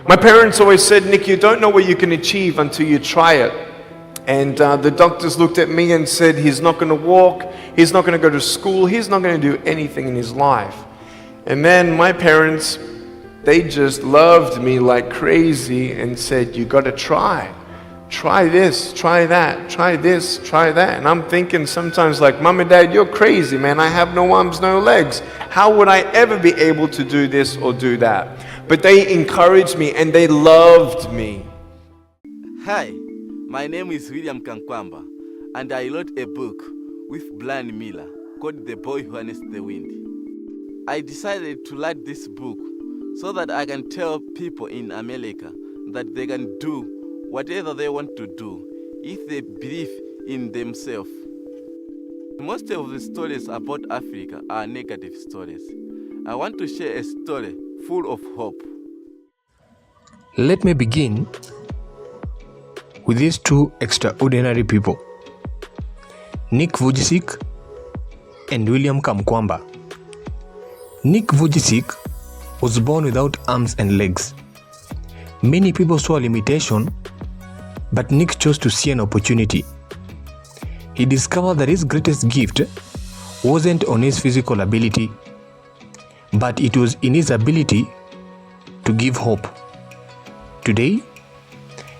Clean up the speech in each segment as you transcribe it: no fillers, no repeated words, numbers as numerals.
My parents always said, Nick, you don't know what you can achieve until you try it. And the doctors looked at me and said, he's not going to walk, he's not going to go to school, he's not going to do anything in his life. And then my parents, they just loved me like crazy and said, you got to try. Try this, try that, try this, try that. And I'm thinking sometimes like, Mom and Dad, you're crazy, man. I have no arms, no legs. How would I ever be able to do this or do that? But they encouraged me and they loved me. Hi, my name is William Kankwamba, and I wrote a book with Brian Miller called The Boy Who Harnessed the Wind. I decided to write this book so that I can tell people in America that they can do whatever they want to do if they believe in themselves. Most of the stories about Africa are negative stories. I want to share a story full of hope. Let me begin with these two extraordinary people, Nick Vujicic and William Kamkwamba. Nick Vujicic was born without arms and legs. Many people saw a limitation, but Nick chose to see an opportunity. He discovered that his greatest gift wasn't on his physical ability, but it was in his ability to give hope. Today,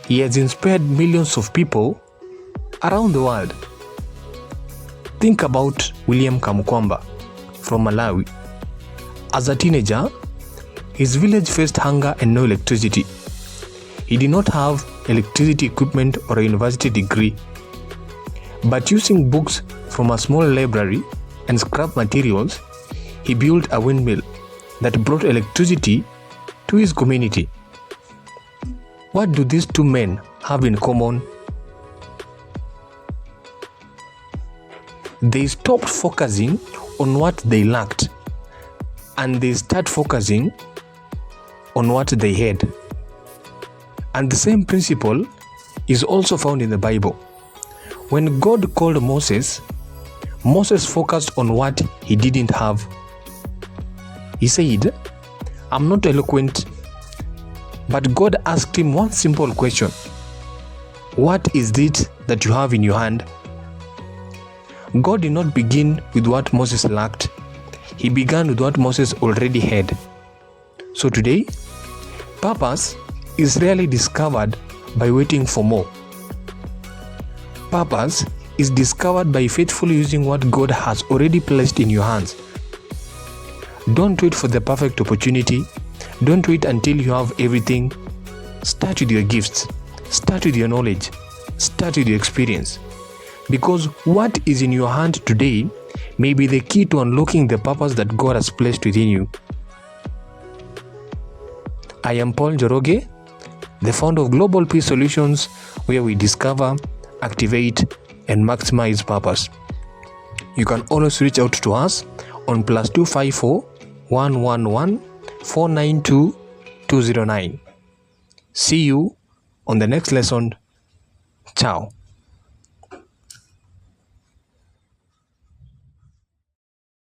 he has inspired millions of people around the world. Think about William Kamkwamba from Malawi. As a teenager, his village faced hunger and no electricity. He did not have electricity equipment or a university degree, but using books from a small library and scrap materials, he built a windmill that brought electricity to his community. What do these two men have in common? They stopped focusing on what they lacked and they start focusing on what they had. And the same principle is also found in the Bible. When God called Moses, Moses focused on what he didn't have. He said, I'm not eloquent, but God asked him one simple question. What is it that you have in your hand? God did not begin with what Moses lacked. He began with what Moses already had. So today, purpose is rarely discovered by waiting for more. Purpose is discovered by faithfully using what God has already placed in your hands. Don't wait for the perfect opportunity. Don't wait until you have everything. Start with your gifts. Start with your knowledge. Start with your experience. Because what is in your hand today may be the key to unlocking the purpose that God has placed within you. I am Paul Njoroge, the founder of Global Peace Solutions, where we discover, activate, and maximize purpose. You can always reach out to us on +254 111 492 209. See you on the next lesson. Ciao.